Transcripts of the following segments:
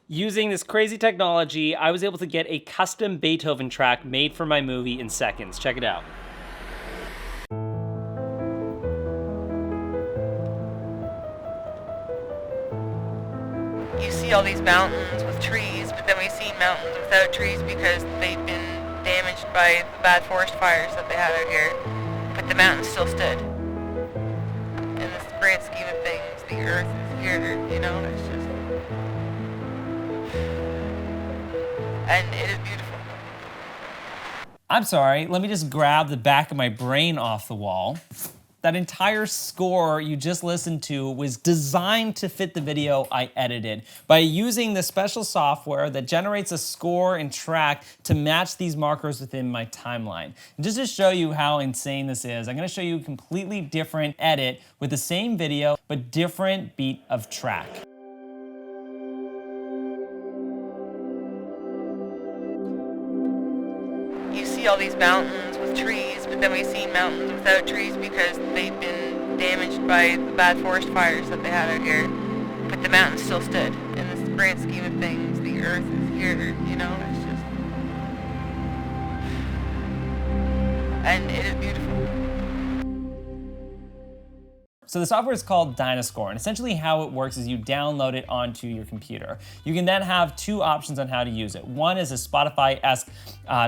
Using this crazy technology, I was able to get a custom Beethoven track made for my movie in seconds. Check it out. You see all these mountains with trees, but then we see mountains without trees because they've been damaged by the bad forest fires that they had out here. But the mountains still stood. In the grand scheme of things, the earth is here, you know, it's just... And it is beautiful. I'm sorry, let me just grab the back of my brain off the wall. That entire score you just listened to was designed to fit the video I edited by using the special software that generates a score and track to match these markers within my timeline. And just to show you how insane this is, I'm gonna show you a completely different edit with the same video, but different beat of track. You see all these mountains with trees, but then we see mountains without trees because they've been damaged by the bad forest fires that they had out here. But the mountains still stood. In the grand scheme of things, the earth is here, you know, it's just... And it is beautiful. So the software is called Dynascore, and essentially how it works is you download it onto your computer. You can then have two options on how to use it. One is a Spotify-esque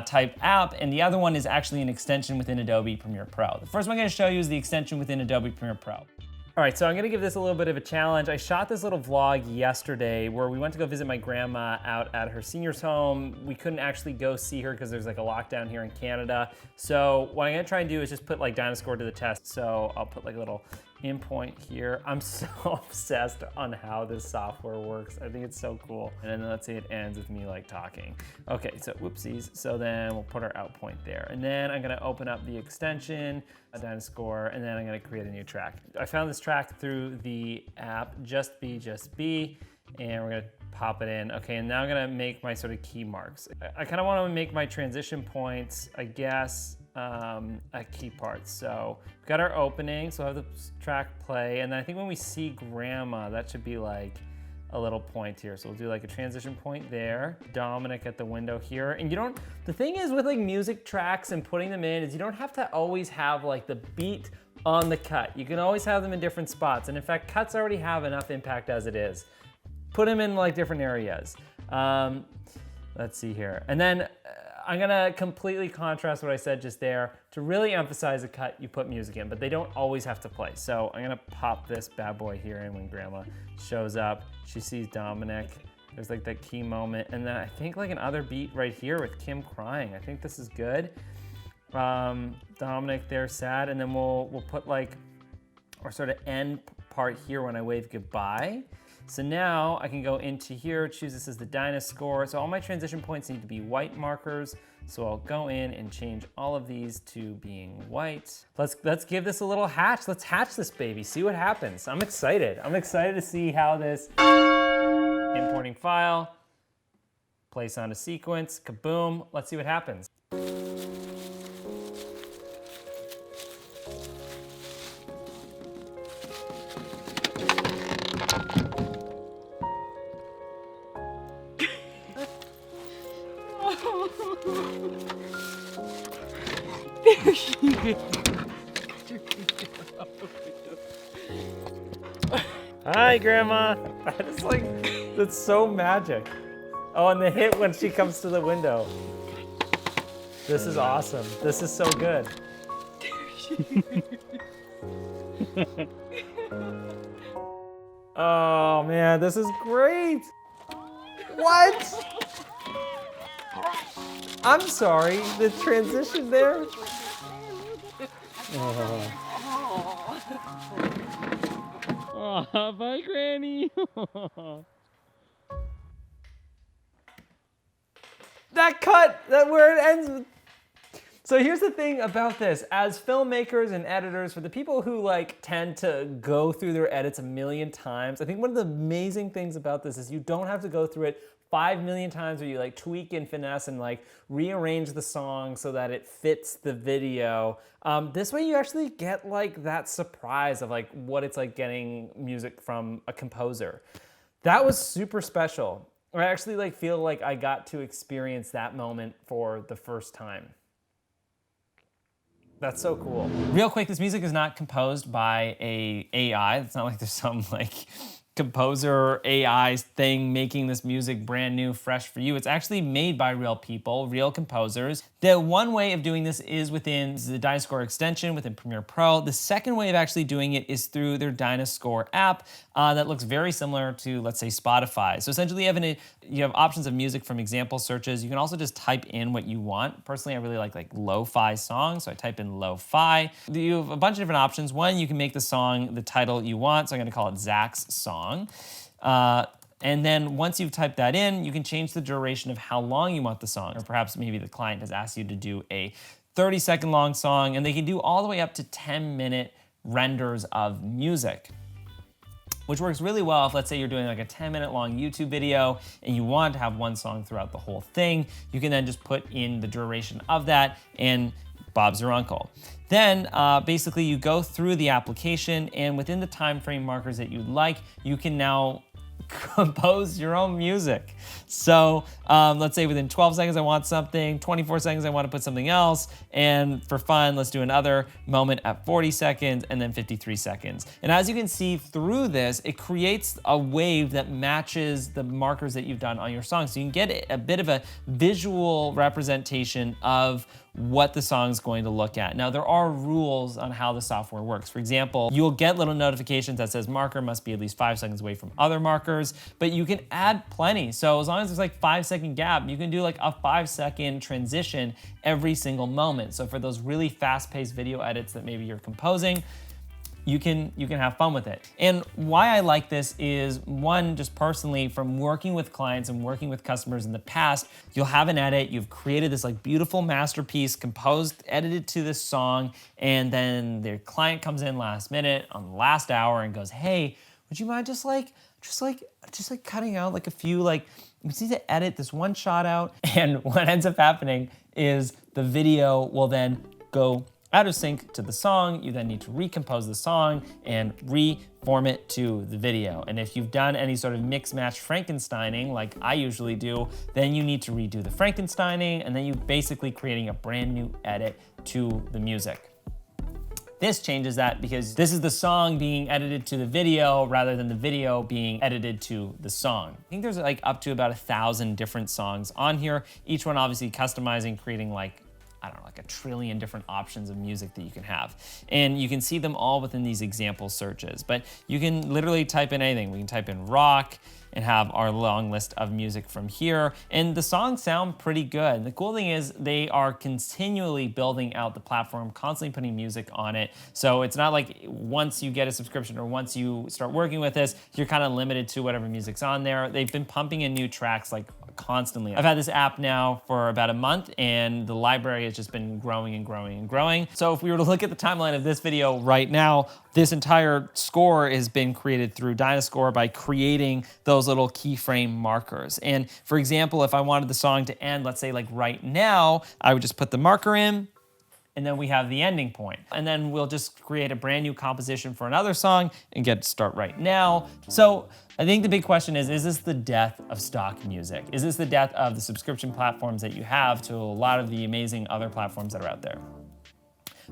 type app, and the other one is actually an extension within Adobe Premiere Pro. The first one I'm gonna show you is the extension within Adobe Premiere Pro. All right, so I'm gonna give this a little bit of a challenge. I shot this little vlog yesterday where we went to go visit my grandma out at her senior's home. We couldn't actually go see her because there's like a lockdown here in Canada. So what I'm gonna try and do is just put like Dynascore to the test. So I'll put like a little in point here. I'm so obsessed on how this software works. I think it's so cool. And then let's say it ends with me like talking. Okay, so whoopsies. So then we'll put our out point there. And then I'm gonna open up the extension, Dynascore, and then I'm gonna create a new track. I found this track through the app, Just Be, and we're gonna pop it in. Okay, and now I'm gonna make my sort of key marks. I kind of want to make my transition points, I guess, at key parts. So we've got our opening, so I have the track play, and then I think when we see Grandma, that should be like a little point here. So we'll do like a transition point there. Dominic at the window here. And you don't, the thing is with like music tracks and putting them in is you don't have to always have like the beat on the cut. You can always have them in different spots. And in fact, cuts already have enough impact as it is. Put them in like different areas. Let's see here. And then I'm gonna completely contrast what I said just there. To really emphasize a cut, you put music in, but they don't always have to play. So I'm gonna pop this bad boy here in when Grandma shows up. She sees Dominic. There's like that key moment. And then I think like another beat right here with Kim crying. I think this is good. Dominic there sad. And then we'll put like our sort of end part here when I wave goodbye. So now I can go into here, choose this as the Dynascore. So all my transition points need to be white markers. So I'll go in and change all of these to being white. Let's give this a little hatch. Let's hatch this baby, see what happens. I'm excited. I'm excited to see how this importing file, place on a sequence, kaboom. Let's see what happens. Hi, Grandma. It's like, that's so magic. Oh, and the hit when she comes to the window. This is awesome. This is so good. Oh man, this is great. What? I'm sorry, the transition there. Oh, bye, Granny. That cut, that where it ends. So here's the thing about this. As filmmakers and editors, for the people who like tend to go through their edits a million times, I think one of the amazing things about this is you don't have to go through it 5 million times where you like tweak and finesse and like rearrange the song so that it fits the video. This way you actually get like that surprise of like what it's like getting music from a composer. That was super special. I actually like feel like I got to experience that moment for the first time. That's so cool. Real quick, this music is not composed by a AI. It's not like there's some like composer AI thing making this music brand new, fresh for you. It's actually made by real people, real composers. The one way of doing this is within the Dynascore extension within Premiere Pro. The second way of actually doing it is through their Dynascore app that looks very similar to, let's say, Spotify. So essentially you have options of music from example searches. You can also just type in what you want. Personally, I really like lo-fi songs, so I type in lo-fi. You have a bunch of different options. One, you can make the song the title you want, so I'm gonna call it Zach's Song. And then once you've typed that in, you can change the duration of how long you want the song. Or perhaps maybe the client has asked you to do a 30-second long song, and they can do all the way up to 10-minute renders of music, which works really well if, let's say, you're doing like a 10-minute long YouTube video and you want to have one song throughout the whole thing. You can then just put in the duration of that, and Bob's your uncle. Then basically you go through the application, and within the time frame markers that you'd like, you can now compose your own music. So let's say within 12 seconds I want something, 24 seconds I want to put something else, and for fun, let's do another moment at 40 seconds and then 53 seconds. And as you can see through this, it creates a wave that matches the markers that you've done on your song. So you can get a bit of a visual representation of what the song's going to look at. Now, there are rules on how the software works. For example, you'll get little notifications that says marker must be at least 5 seconds away from other markers, but you can add plenty. So as long as there's like 5-second gap, you can do like a 5-second transition every single moment. So for those really fast-paced video edits that maybe you're composing, you can have fun with it. And why I like this is, one, just personally from working with clients and working with customers in the past, you'll have an edit, you've created this like beautiful masterpiece, composed, edited to this song, and then their client comes in last minute on the last hour and goes, hey, would you mind just cutting out like a few, like, we just need to edit this one shot out. And what ends up happening is the video will then go out of sync to the song. You then need to recompose the song and reform it to the video. And if you've done any sort of mix match Frankensteining, like I usually do, then you need to redo the Frankensteining, and then you're basically creating a brand new edit to the music. This changes that because this is the song being edited to the video rather than the video being edited to the song. I think there's like up to about 1,000 different songs on here, each one obviously customizing, creating like, I don't know, like a trillion different options of music that you can have. And you can see them all within these example searches, but you can literally type in anything. We can type in rock and have our long list of music from here. And the songs sound pretty good. The cool thing is they are continually building out the platform, constantly putting music on it. So it's not like once you get a subscription or once you start working with this, you're kind of limited to whatever music's on there. They've been pumping in new tracks like constantly. I've had this app now for about a month, and the library has just been growing and growing and growing. So if we were to look at the timeline of this video right now, this entire score has been created through Dynascore by creating those little keyframe markers. And for example, if I wanted the song to end, let's say like right now, I would just put the marker in, and then we have the ending point. And then we'll just create a brand new composition for another song and get to start right now. So I think the big question is this the death of stock music? Is this the death of the subscription platforms that you have to a lot of the amazing other platforms that are out there?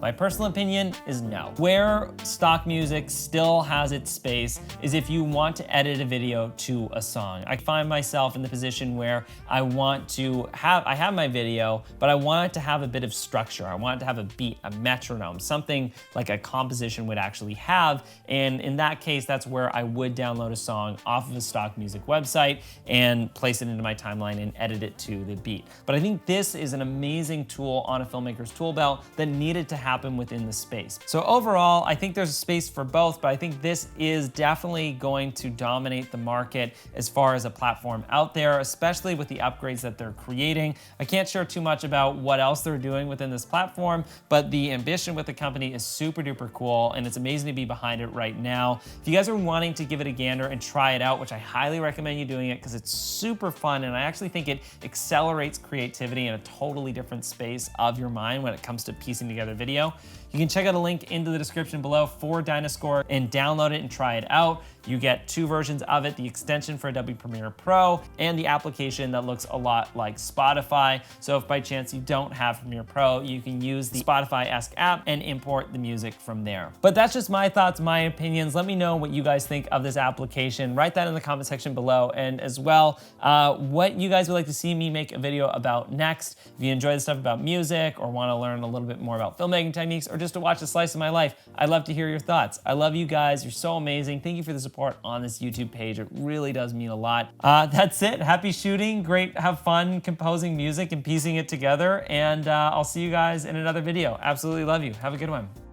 My personal opinion is no. Where stock music still has its space is if you want to edit a video to a song. I find myself in the position where I have my video, but I want it to have a bit of structure. I want it to have a beat, a metronome, something like a composition would actually have. And in that case, that's where I would download a song off of a stock music website and place it into my timeline and edit it to the beat. But I think this is an amazing tool on a filmmaker's tool belt that needed to happen within the space. So overall, I think there's a space for both, but I think this is definitely going to dominate the market as far as a platform out there, especially with the upgrades that they're creating. I can't share too much about what else they're doing within this platform, but the ambition with the company is super duper cool, and it's amazing to be behind it right now. If you guys are wanting to give it a gander and try it out, which I highly recommend you doing it because it's super fun, and I actually think it accelerates creativity in a totally different space of your mind when it comes to piecing together video, You can check out a link into the description below for Dynascore and download it and try it out. You get 2 versions of it, the extension for Adobe Premiere Pro and the application that looks a lot like Spotify. So if by chance you don't have Premiere Pro, you can use the Spotify-esque app and import the music from there. But that's just my thoughts, my opinions. Let me know what you guys think of this application. Write that in the comment section below, and as well, what you guys would like to see me make a video about next. If you enjoy the stuff about music or want to learn a little bit more about filmmaking techniques or just to watch a slice of my life, I'd love to hear your thoughts. I love you guys. You're so amazing. Thank you for the support on this YouTube page. It really does mean a lot. That's it. Happy shooting. Great. Have fun composing music and piecing it together. And I'll see you guys in another video. Absolutely love you. Have a good one.